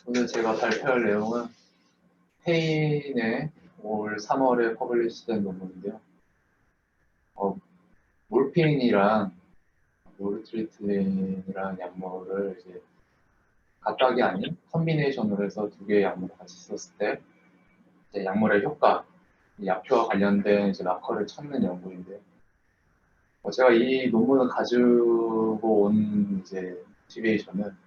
오늘 제가 발표할 내용은 페인의 올 3월에 퍼블리시된 논문인데요. 몰핀이랑 노르트리틀린이라는 약물을 이제 각각이 아닌 컨비네이션으로 해서 두 개의 약물을 같이 썼을 때 이제 약물의 효과, 이 약효와 관련된 이제 마커를 찾는 연구인데요. 제가 이 논문을 가지고 온 이제 모티베이션은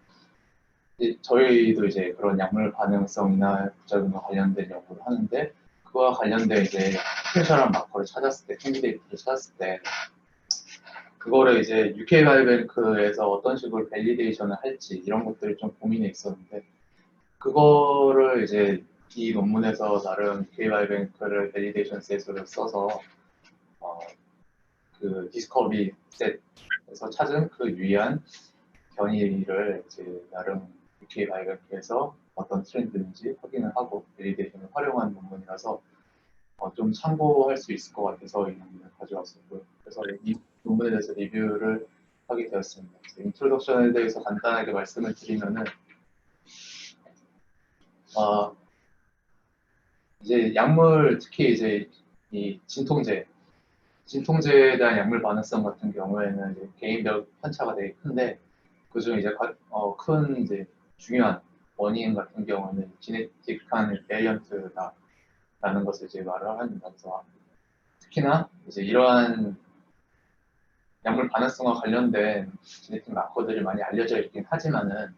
저희도 이제 그런 약물 반응성이나 부작용과 관련된 연구를 하는데 그와 관련된 이제 포텐셜한 마커를 찾았을 때, 캔디데이트를 찾았을 때 그거를 이제 UK 바이오뱅크에서 어떤 식으로 밸리데이션을 할지 이런 것들이 좀 고민이 있었는데 그거를 이제 이 논문에서 나름 UK 바이오뱅크를 밸리데이션 셋으로 써서 그 디스커버리 셋에서 찾은 그 유의한 변이를 이제 나름 UK 바이오뱅크에서 어떤 트렌드인지 확인을 하고 밸리데이션을 활용한 논문이라서 좀 참고할 수 있을 것 같아서 이 논문을 가져왔었고요. 그래서 이 논문에 대해서 리뷰를 하게 되었습니다. 인트로덕션에 대해서 간단하게 말씀을 드리면은 이제 약물 특히 이제 이 진통제에 대한 약물 반응성 같은 경우에는 이제 개인별 편차가 되게 큰데 그중 이제 큰 이제 중요한 원인 같은 경우는 지네틱한 베리언트다라는 것을 이제 말을 합니다. 그래서 특히나 이제 이러한 약물 반응성과 관련된 지네틱 마커들이 많이 알려져 있긴 하지만은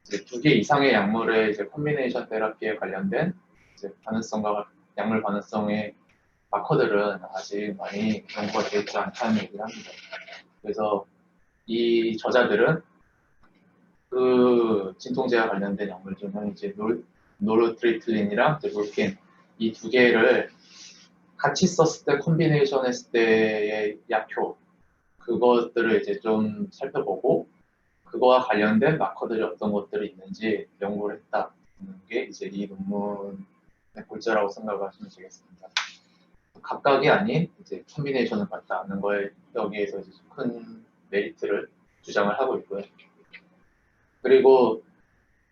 이제 2개 이상의 약물의 이제 컨비네이션 테라피에 관련된 이제 약물 반응성의 마커들은 아직 많이 연구가 되어 있지 않다는 얘기를 합니다. 그래서 이 저자들은 그 진통제와 관련된 약물 중에 이제 노르트리틀린이랑 몰핀 이 두 개를 같이 썼을 때 컨비네이션 했을 때의 약효 그것들을 이제 좀 살펴보고 그거와 관련된 마커들이 어떤 것들이 있는지 연구를 했다는 게 이제 이 논문의 골자라고 생각을 하시면 되겠습니다. 각각이 아닌 이제 컨비네이션을 봤다는 거에 여기에서 이제 큰 메리트를 주장을 하고 있고요. 그리고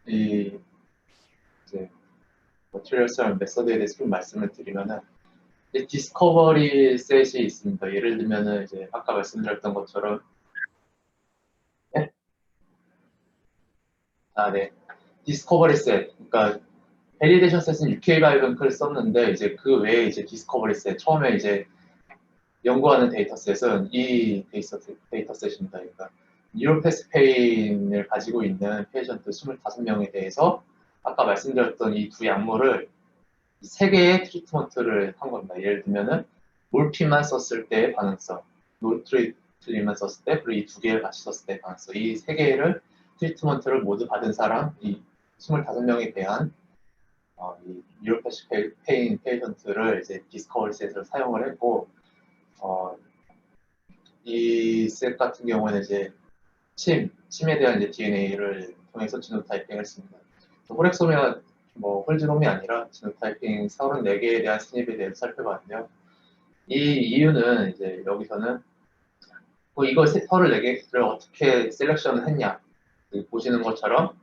이 이제 머티리얼스 메서드에 대해서 좀 말씀을 드리면은 디스커버리 셋이 있습니다. 예를 들면은 이제 아까 말씀드렸던 것처럼 네? 네. 디스커버리 셋. 그러니까 밸리데이션 셋은 UK 바이오뱅크를 썼는데 이제 그 외에 이제 디스커버리 셋 처음에 이제 연구하는 데이터셋은 이 데이터셋입니다. 그러니까 뉴로패스페인을 가지고 있는 페이션트 25명에 대해서 아까 말씀드렸던 이 두 약물을 세 개의 트리트먼트를 한 겁니다. 예를 들면은 몰핀만 썼을 때의 반응성, 노트리틀린만 썼을 때, 그리고 이 두 개를 같이 썼을 때의 반응성, 이 세 개를 트리트먼트를 모두 받은 사람, 이 25명에 대한 이 뉴로패스페인 페이션트를 이제 디스커버리 셋을 사용을 했고 이 셋 같은 경우에는 이제 침에 대한 이제 DNA를 통해서 지노타이핑을 했습니다. 호렉소미와 홀지놈이 아니라 지노타이핑 34개에 대한 스냅에 대해서 살펴봤는데요. 이 이유는 이제 여기서는 이거 34개를 어떻게 셀렉션을 했냐 보시는 것처럼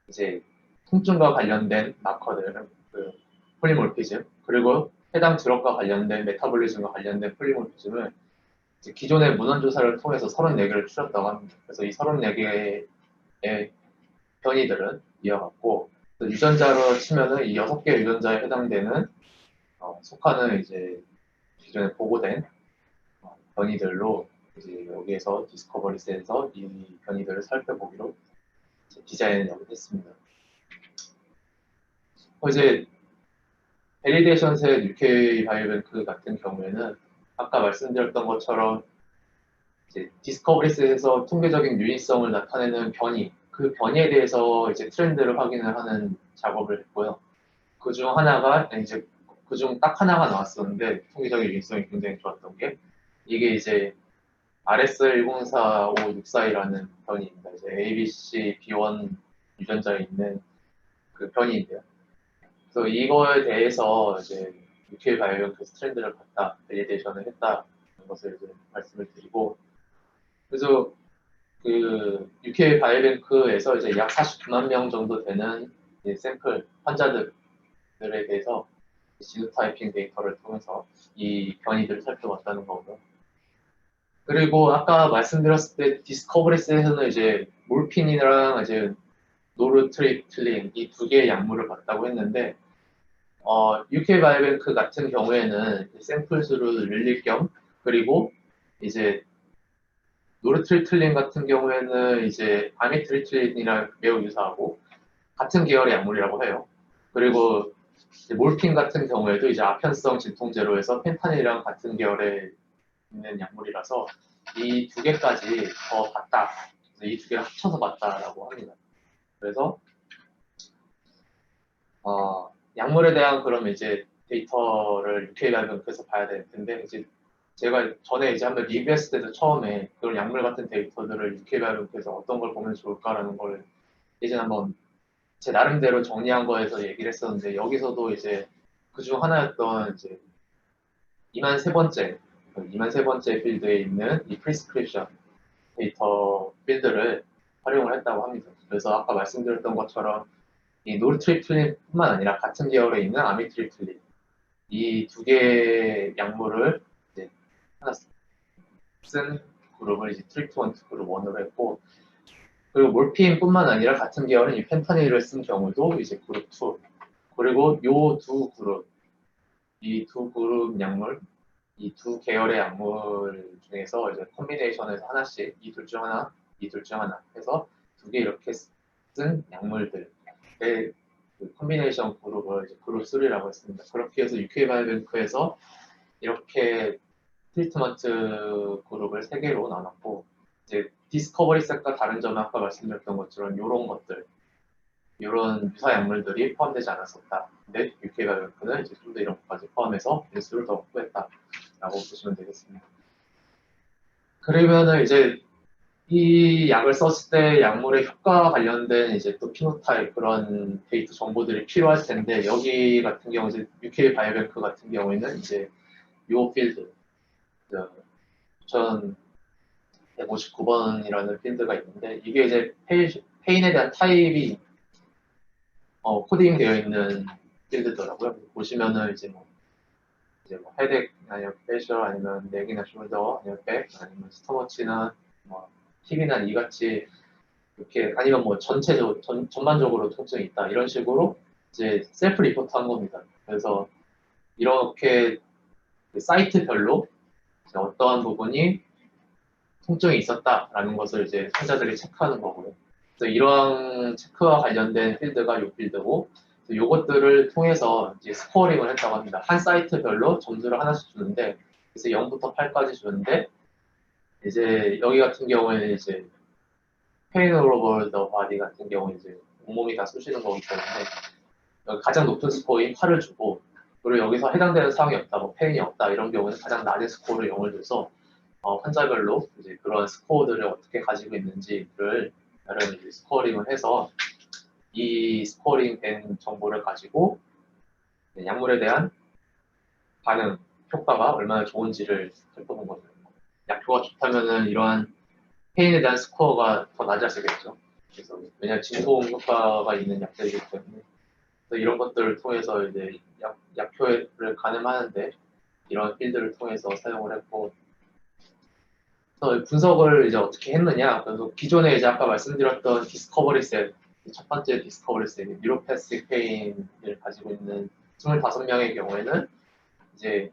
이제 통증과 관련된 마커들, 그 폴리몰피즘 그리고 해당 드럭과 관련된 메타볼리즘과 관련된 폴리몰피즘을 기존의 문헌 조사를 통해서 34개를 추렸다고 합니다. 그래서 이 34개의 변이들은 이어갔고 유전자로 치면은 이 6개 유전자에 해당되는 속하는 이제 기존에 보고된 변이들로 이제 여기에서 디스커버리스에서 이 변이들을 살펴보기로 디자인을 했습니다. 이제 밸리데이션 셋 UK 바이오뱅크 같은 경우에는 아까 말씀드렸던 것처럼 이제 디스커버리스에서 통계적인 유의성을 나타내는 변이, 그 변이에 대해서 이제 트렌드를 확인을 하는 작업을 했고요. 그중 하나가 이제 그중 딱 하나가 나왔었는데 통계적인 유의성이 굉장히 좋았던 게 이게 이제 RS104564이라는 변이입니다. 이제 ABC B1 유전자에 있는 그 변이인데요. 그래서 이거에 대해서 이제 UK 바이오뱅크 트렌드를 봤다, 밸리데이션을 했다는 것을 이제 말씀을 드리고 그래서 그 UK 바이오뱅크에서 이제 약 49만 명 정도 되는 이제 샘플 환자들에 대해서 지노타이핑 데이터를 통해서 이 변이들을 살펴봤다는 거고요. 그리고 아까 말씀드렸을 때 디스커버리스에서는 이제 몰핀이랑 이제 노르트리플린 이 두 개의 약물을 봤다고 했는데 UK 바이오뱅크 같은 경우에는 샘플 수를 늘릴 겸 그리고 이제 노르트리틀린 같은 경우에는 이제 아미트리틀린이랑 매우 유사하고 같은 계열의 약물이라고 해요. 그리고 몰핀 같은 경우에도 이제 아편성 진통제로해서 펜타닐이랑 같은 계열에 있는 약물이라서 이 두 개까지 더 봤다. 이 두 개를 합쳐서 봤다라고 합니다. 그래서 약물에 대한 그럼 이제 데이터를 UK 바이오뱅크에서 봐야 될 텐데 이제 제가 전에 이제 한번 리뷰했을 때도 처음에 그런 약물 같은 데이터들을 UK 바이오뱅크에서 어떤 걸 보면 좋을까라는 걸 이제 한번 제 나름대로 정리한 거에서 얘기를 했었는데 여기서도 이제 그중 하나였던 이제 2만 세 번째 2만 세 번째 필드에 있는 이 프리스크립션 데이터 필드를 활용을 했다고 합니다. 그래서 아까 말씀드렸던 것처럼 이 노르트리플린뿐만 아니라 같은 계열에 있는 아미트리플린 이 두 개의 약물을 이제 하나 쓴 그룹을 이제 트리트먼트 그룹 1으로 했고 그리고 몰핀뿐만 아니라 같은 계열은 이 펜타닐을 쓴 경우도 이제 그룹 2 그리고 요 두 그룹 이 두 그룹 약물 이 두 계열의 약물 중에서 이제 콤비네이션에서 하나씩 이 둘 중 하나 이 둘 중 하나 해서 두 개 이렇게 쓴 약물들의 그 콤비네이션 그룹을 이제 그룹 3라고 했습니다. 그렇게 해서 UK 바이오뱅크에서 이렇게 트리트먼트 그룹을 세 개로 나눴고 이제 디스커버리 셋과 다른 점은 아까 말씀드렸던 것처럼 이런 것들 이런 유사 약물들이 포함되지 않았었다. 근데 UK 바이오뱅크는 이제 좀 더 이런 것까지 포함해서 일수를 더 확보했다라고 보시면 되겠습니다. 그러면은 이제 이 약을 썼을 때 약물의 효과와 관련된 이제 또 피노타입 그런 데이터 정보들이 필요할 텐데 여기 같은 경우 이제 UK 바이오뱅크 같은 경우에는 이제 요 필드 1159번이라는 필드가 있는데 이게 이제 페인에 대한 타입이 코딩되어 있는 필드더라고요. 보시면은 이제 뭐 헤덱 아니면 페이셜 아니면 넥이나 숄더 아니면 백 아니면 스토머치나 뭐 힙이나 이 같이 이렇게 아니면 뭐 전체적으로 전반적으로 통증이 있다 이런 식으로 이제 셀프 리포트 한 겁니다. 그래서 이렇게 그 사이트별로 이제 어떠한 부분이 통증이 있었다라는 것을 이제 환자들이 체크하는 거고요. 그래서 이러한 체크와 관련된 필드가 이 필드고 이것들을 통해서 이제 스코어링을 했다고 합니다. 한 사이트별로 점수를 하나씩 주는데 그래서 0부터 8까지 주는데 이제 여기 같은 경우에는 이제 페인 오버 더 바디 같은 경우는 이제 온몸이 다 쑤시는 거기 때문에 가장 높은 스코어인 8을 주고 그리고 여기서 해당되는 사항이 없다, 뭐 페인이 없다 이런 경우는 가장 낮은 스코어를 0을 줘서 환자별로 이제 그런 스코어들을 어떻게 가지고 있는지를 나름 이제 스코어링을 해서 이 스코어링 된 정보를 가지고 약물에 대한 반응, 효과가 얼마나 좋은지를 살펴본 거죠. 약효가 좋다면은 이러한 페인에 대한 스코어가 더 낮아지겠죠. 그래서 왜냐하면 진통 효과가 있는 약들이기 때문에 그래서 이런 것들을 통해서 이제 약효를 가늠하는데 이런 필드를 통해서 사용을 했고 그래서 분석을 이제 어떻게 했느냐. 그래서 기존에 이제 아까 말씀드렸던 디스커버리 셋, 첫 번째 디스커버리 셋, 뉴로패스틱 페인을 가지고 있는 25명의 경우에는 이제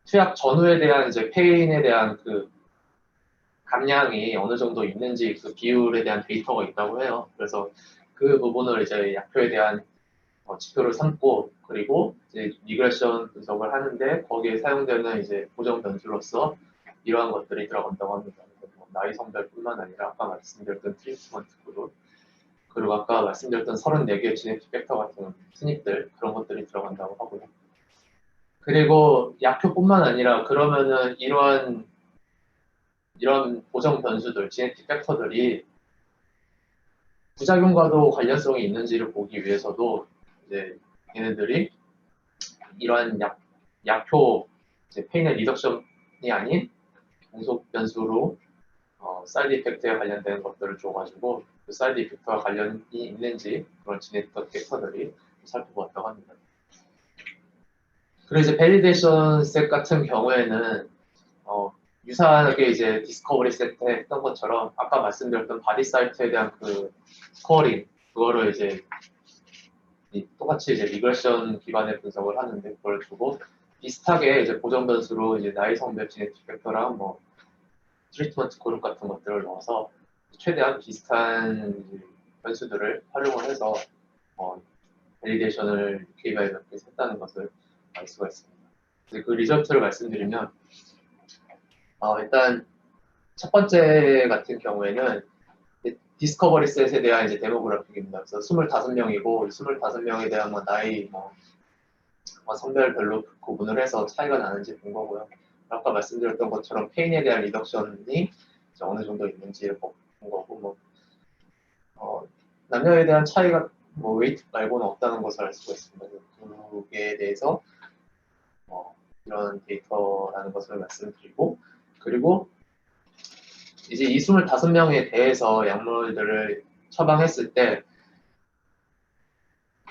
투약 전후에 대한 이제 페인에 대한 그 감량이 어느 정도 있는지 그 비율에 대한 데이터가 있다고 해요. 그래서 그 부분을 이제 약효에 대한 지표를 삼고 그리고 이제 리그레션 분석을 하는데 거기에 사용되는 이제 고정 변수로서 이러한 것들이 들어간다고 합니다. 뭐 나이 성별뿐만 아니라 아까 말씀드렸던 트리트먼트 그룹 그리고 아까 말씀드렸던 34개의 지네틱 팩터 같은 스닙들 그런 것들이 들어간다고 하고요. 그리고 약효뿐만 아니라 그러면은 이런 고정 변수들, 지네틱 팩터들이 부작용과도 관련성이 있는지를 보기 위해서도 이제 얘네들이 이러한 약효, 이제 페인의 리덕션이 아닌 공속 변수로 사이드 이펙트에 관련된 것들을 줘가지고 그 사이드 이펙트와 관련이 있는지 그런 지냈던 팩터들이 살펴보았다고 합니다. 그리고 이제 밸리데이션 셋 같은 경우에는 유사하게 이제 디스커버리 셋 때 했던 것처럼 아까 말씀드렸던 바디 사이트에 대한 그 스코어링 그거를 이제 똑같이 이제 리그레션 기반의 분석을 하는데 그걸 주고 비슷하게 이제 보정 변수로 이제 나이 성별 지네틱 팩터랑 뭐 트리트먼트 그룹 같은 것들을 넣어서 최대한 비슷한 변수들을 활용을 해서 밸리데이션을 KPI답게 했다는 것을 알 수가 있습니다. 그 리저트를 말씀드리면 일단 첫 번째 같은 경우에는 디스커버리 셋에 대한 이제 데모그래픽입니다. 그래서 25명이고 25명에 대한 뭐 나이, 성별별로 구분을 해서 차이가 나는지 본 거고요. 아까 말씀드렸던 것처럼 페인에 대한 리덕션이 어느 정도 있는지를 본 거고, 남녀에 대한 차이가 웨이트 말고는 없다는 것을 알 수가 있습니다. 그에 대해서 이런 데이터라는 것을 말씀드리고, 그리고 이제 이 25명에 대해서 약물들을 처방했을 때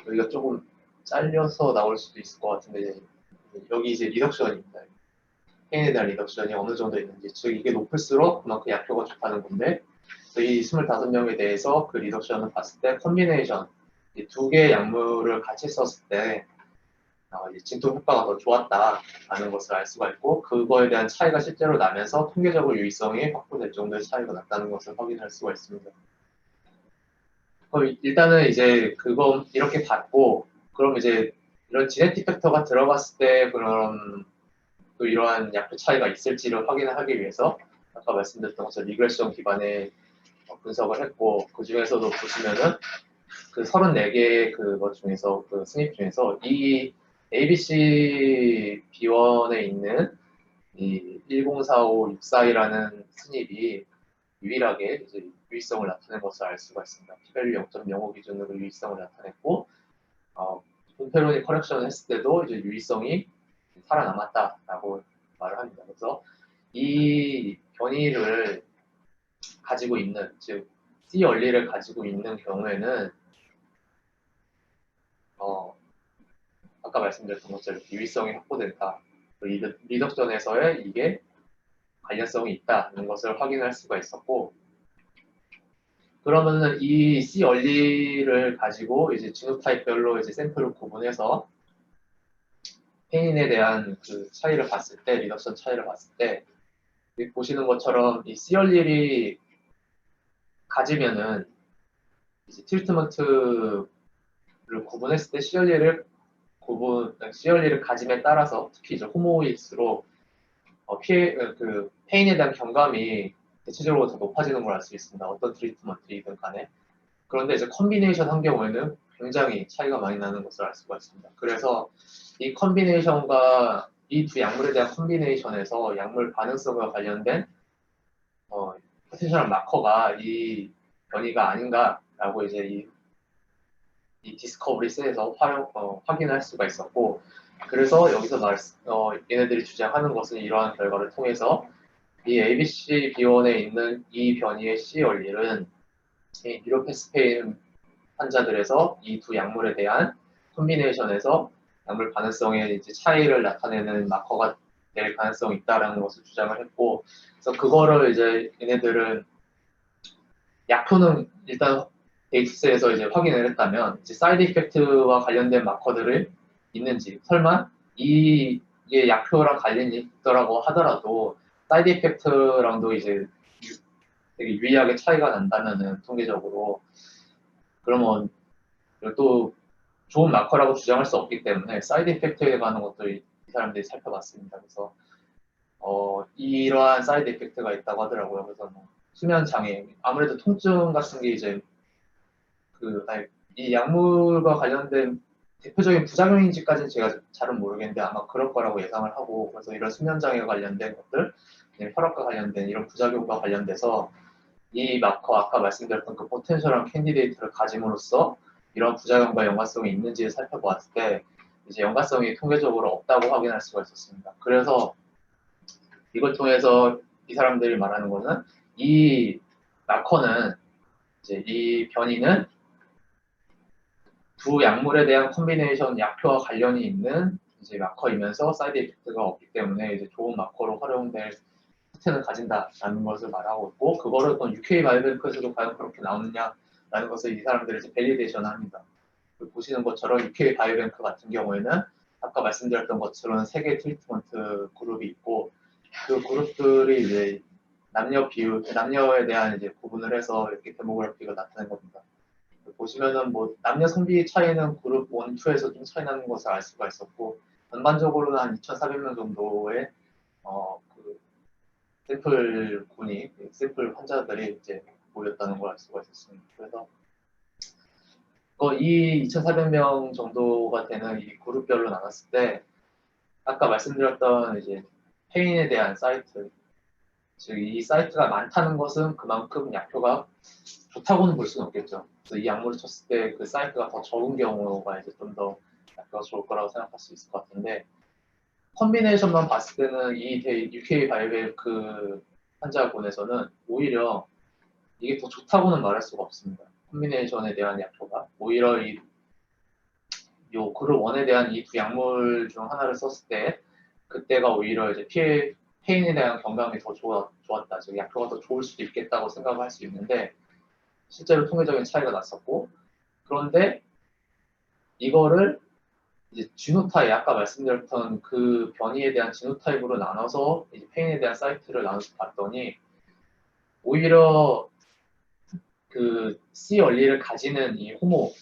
여기가 조금 잘려서 나올 수도 있을 것 같은데 여기 이제 리덕션입니다. 페인에 대한 리덕션이 어느 정도 있는지, 즉 이게 높을수록 그만큼 약효가 좋다는 건데 이 25명에 대해서 그 리덕션을 봤을 때 콤비네이션 두 개의 약물을 같이 썼을 때 진통 효과가 더 좋았다라는 것을 알 수가 있고 그거에 대한 차이가 실제로 나면서 통계적으로 유의성이 확보될 정도의 차이가 났다는 것을 확인할 수가 있습니다. 그럼 일단은 이제 그거 이렇게 봤고 그럼 이제 이런 지네틱 팩터가 들어갔을 때 그런 또 이러한 약효 차이가 있을지를 확인을 하기 위해서 아까 말씀드렸던 것처럼 리그레션 기반의 분석을 했고 그 중에서도 보시면은 그 34개의 그것 중에서 그 스닙 중에서 이 ABC B1에 있는 이 1045642라는 스닙이 유일하게 이제 유의성을 나타낸 것을 알 수가 있습니다. P-value 0.05 기준으로 유의성을 나타냈고 분페로니 커렉션을 했을 때도 이제 유의성이 살아남았다라고 말을 합니다. 그래서 이 변이를 가지고 있는, 즉 C 얼리를 가지고 있는 경우에는 아까 말씀드렸던 것처럼 유의성이 확보된다. 리덕션에서의 이게 관련성이 있다는 것을 확인할 수가 있었고, 그러면은 이 C 얼리를 가지고 이제 지노타입별로 이제 샘플을 구분해서 페인에 대한 그 차이를 봤을 때, 리덕션 차이를 봤을 때, 보시는 것처럼 이 C 얼리를 가지면은 이제 트리트먼트를 구분했을 때 C 얼리를 가짐에 따라서 특히 이제 호모일수록 그 페인에 대한 경감이 대체적으로 더 높아지는 걸 알 수 있습니다. 어떤 트리트먼트이든 간에. 그런데 이제 컨비네이션 한 경우에는 굉장히 차이가 많이 나는 것을 알 수가 있습니다. 그래서 이 컨비네이션과 이 두 약물에 대한 컨비네이션에서 약물 반응성과 관련된 포텐셜한 마커가 이 변이가 아닌가라고 이제 이 디스커버리 셋에서 확인할 수가 있었고 그래서 여기서 얘네들이 주장하는 것은 이러한 결과를 통해서 이 ABC B1에 있는 이 변이의 C 얼릴은 이 뉴로패스페인 환자들에서 이 두 약물에 대한 콤비네이션에서 약물 반응성의 이제 차이를 나타내는 마커가 될 가능성이 있다라는 것을 주장을 했고 그래서 그거를 이제 얘네들은 약효는 일단 데이터셋에서 이제 확인을 했다면 이제 사이드 이펙트와 관련된 마커들을 있는지 설마 이게 약효랑 관련이 있더라고 하더라도 사이드 이펙트랑도 이제 되게 유의하게 차이가 난다면은 통계적으로 그러면 또 좋은 마커라고 주장할 수 없기 때문에 사이드 이펙트에 관한 것도 이 사람들이 살펴봤습니다. 그래서 이러한 사이드 이펙트가 있다고 하더라고요. 그래서 뭐 수면 장애, 아무래도 통증 같은 게 이제 이 약물과 관련된 대표적인 부작용인지까지는 제가 잘은 모르겠는데 아마 그럴 거라고 예상을 하고 그래서 이런 수면 장애와 관련된 것들, 혈압과 관련된 이런 부작용과 관련돼서 이 마커 아까 말씀드렸던 그 포텐셜한 캔디데이트를 가짐으로써 이런 부작용과 연관성이 있는지를 살펴보았을 때 이제 연관성이 통계적으로 없다고 확인할 수가 있었습니다. 그래서 이걸 통해서 이 사람들이 말하는 거는 이 마커는 이제 이 변이는 두 약물에 대한 콤비네이션 약효와 관련이 있는 이제 마커이면서 사이드 이펙트가 없기 때문에 이제 좋은 마커로 활용될 특징을 가진다라는 것을 말하고 있고, 그거를 어떤 UK 바이오뱅크에서도 과연 그렇게 나오느냐라는 것을 이 사람들이 이제 밸리데이션을 합니다. 보시는 것처럼 UK 바이오뱅크 같은 경우에는 아까 말씀드렸던 것처럼 3개 트리트먼트 그룹이 있고, 그 그룹들이 이제 남녀 비율, 남녀에 대한 이제 구분을 해서 이렇게 데모그래피가 나타낸 겁니다. 보시면은 뭐 남녀 성비 차이는 그룹 1, 2에서 좀 차이 나는 것을 알 수가 있었고, 전반적으로는 한 2,400명 정도의 그 샘플 군이, 샘플 환자들이 이제 모였다는 걸 알 수가 있었습니다. 그래서 이 2,400명 정도가 되는 이 그룹별로 나눴을 때, 아까 말씀드렸던 이제 페인에 대한 사이트, 즉 이 사이트가 많다는 것은 그만큼 약효가 좋다고는 볼 수는 없겠죠. 그래서 이 약물을 쳤을 때 그 사이트가 더 적은 경우가 이제 좀 더 약효가 좋을 거라고 생각할 수 있을 것 같은데, 컨비네이션만 봤을 때는 이 UK 바이오뱅크 환자군에서는 오히려 이게 더 좋다고는 말할 수가 없습니다. 컨비네이션에 대한 약효가 오히려 요 그룹 1에 대한 이 두 약물 중 하나를 썼을 때 그때가 오히려 이제 페인에 대한 경감이 더 좋았다. 즉 약효가 더 좋을 수도 있겠다고 생각을 할 수 있는데, 실제로 통계적인 차이가 났었고, 그런데 이거를 이제 지노타입, 아까 말씀드렸던 그 변이에 대한 지노타입으로 나눠서 이제 페인에 대한 사이트를 나눠서 봤더니 오히려 그 C 원리를 가지는 이 호모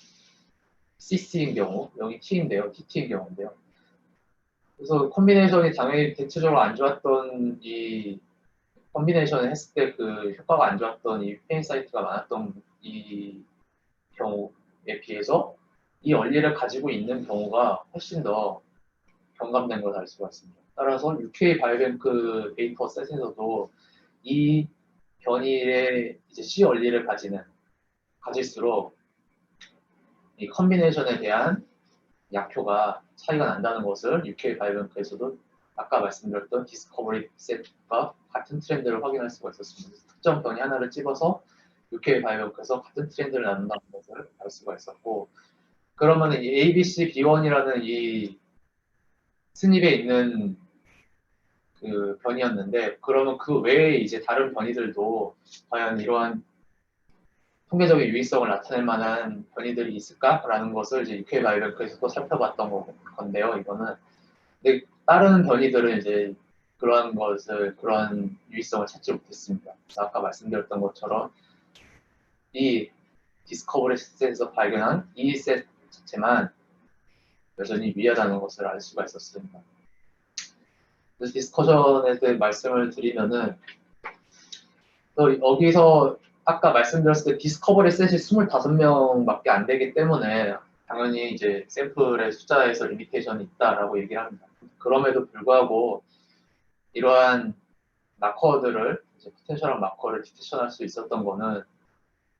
CC인 경우, 여기 T인데요, TT인 경우인데요. 그래서 컨비네이션이 당연히 대체적으로 안 좋았던 이 컨비네이션을 했을 때 그 효과가 안 좋았던 이 페인 사이트가 많았던 이 경우에 비해서 이 원리를 가지고 있는 경우가 훨씬 더 경감된 걸 알 수가 있습니다. 따라서 UK 바이오뱅크 데이터 셋에서도 이 변이의 이제 C 원리를 가질수록 이 컨비네이션에 대한 약효가 차이가 난다는 것을 UK 바이오뱅크에서도 아까 말씀드렸던 디스커버리 셋과 같은 트렌드를 확인할 수가 있었습니다. 특정 변이 하나를 집어서 UK 바이오뱅크에서 같은 트렌드를 나눈다는 것을 알 수가 있었고, 그러면 이 ABC B1이라는 이 스닙에 있는 그 변이였는데, 그러면 그 외에 이제 다른 변이들도 과연 이러한 통계적인 유의성을 나타낼 만한 변이들이 있을까라는 것을 이제 UK 바이오뱅크에서 또 살펴봤던 건데요. 이거는 근데 다른 변이들은 이제 그런 유의성을 찾지 못했습니다. 아까 말씀드렸던 것처럼 이 디스커버리 셋에서 발견한 이 셋 자체만 여전히 위하다는 것을 알 수가 있었습니다. 그래서 디스커션에 대해 말씀을 드리면은, 또 여기서 아까 말씀드렸을 때 디스커버리 셋이 25명밖에 안 되기 때문에 당연히 이제 샘플의 숫자에서 리미테이션이 있다라고 얘기를 합니다. 그럼에도 불구하고 이러한 마커들을, 이제 포텐셜한 마커를 디텍션할 수 있었던 거는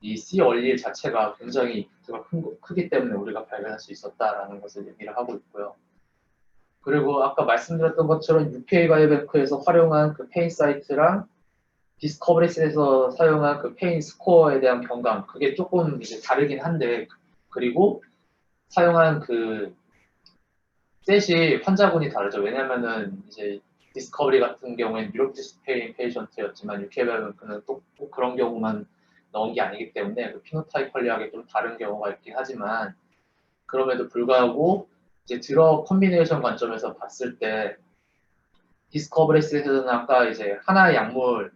이 C 원리 자체가 굉장히 이펙트가 크기 때문에 우리가 발견할 수 있었다라는 것을 얘기를 하고 있고요. 그리고 아까 말씀드렸던 것처럼 UK 바이오뱅크에서 활용한 그 페인 사이트랑 디스커버리스에서 사용한 그 페인 스코어에 대한 경감, 그게 조금 이제 다르긴 한데, 그리고 사용한 그 셋이 환자군이 다르죠. 왜냐면은 이제 디스커버리 같은 경우에는 뉴로티스페인 페이션트였지만 유케바이오는 꼭 그런 경우만 넣은 게 아니기 때문에 그 피노타입 관리하기 좀 다른 경우가 있긴 하지만, 그럼에도 불구하고 이제 드러 컨비네이션 관점에서 봤을 때 디스커버리스에서는 아까 이제 하나의 약물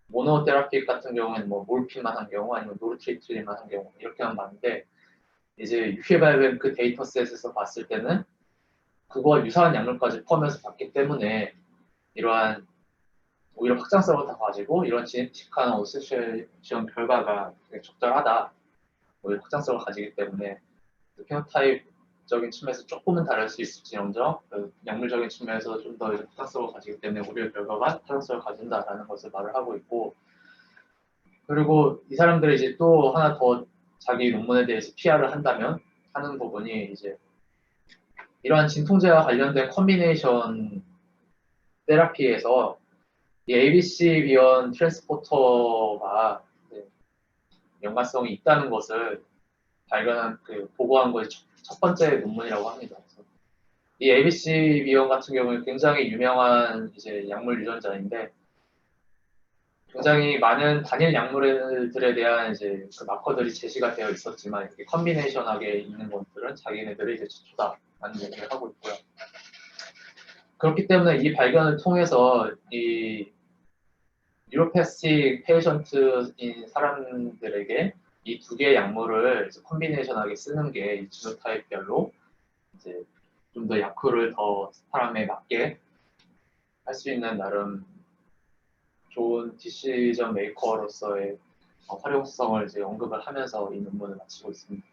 모노테라피 같은 경우에는 뭐 몰핀만 한 경우 아니면 노르트리트린만 한 경우 이렇게만 봤는데, 이제 유케바이오그 데이터셋에서 봤을 때는 그거와 유사한 약물까지 포함해서 봤기 때문에 이러한 오히려 확장성을 다 가지고 이런 지네틱한 어소시에이션 결과가 적절하다, 오히려 확장성을 가지기 때문에 그 피노타입적인 측면에서 조금은 다를 수 있을지언정 그 약물적인 측면에서 좀 더 확장성을 가지기 때문에 우리의 결과가 확장성을 가진다라는 것을 말을 하고 있고, 그리고 이 사람들이 이제 또 하나 더 자기 논문에 대해서 PR을 한다면 하는 부분이 이제 이러한 진통제와 관련된 컨비네이션 테라피에서 이 ABC 비원 트랜스포터가 이제 연관성이 있다는 것을 발견한 보고한 것이 첫 번째 논문이라고 합니다. 그래서 이 ABC 비원 같은 경우는 굉장히 유명한 이제 약물 유전자인데 굉장히 많은 단일 약물들에 대한 이제 그 마커들이 제시가 되어 있었지만 이렇게 컨비네이션하게 있는 것들은 자기네들이 이제 최초다라는 얘기를 하고 있고요. 그렇기 때문에 이 발견을 통해서 이 뉴로패스틱 페이션트인 사람들에게 이 두 개의 약물을 컨비네이션하게 쓰는 게 이 지노타입별로 이제 좀 더 약효를 더 사람에 맞게 할 수 있는 나름 좋은 디시전 메이커로서의 활용성을 이제 언급을 하면서 이 논문을 마치고 있습니다.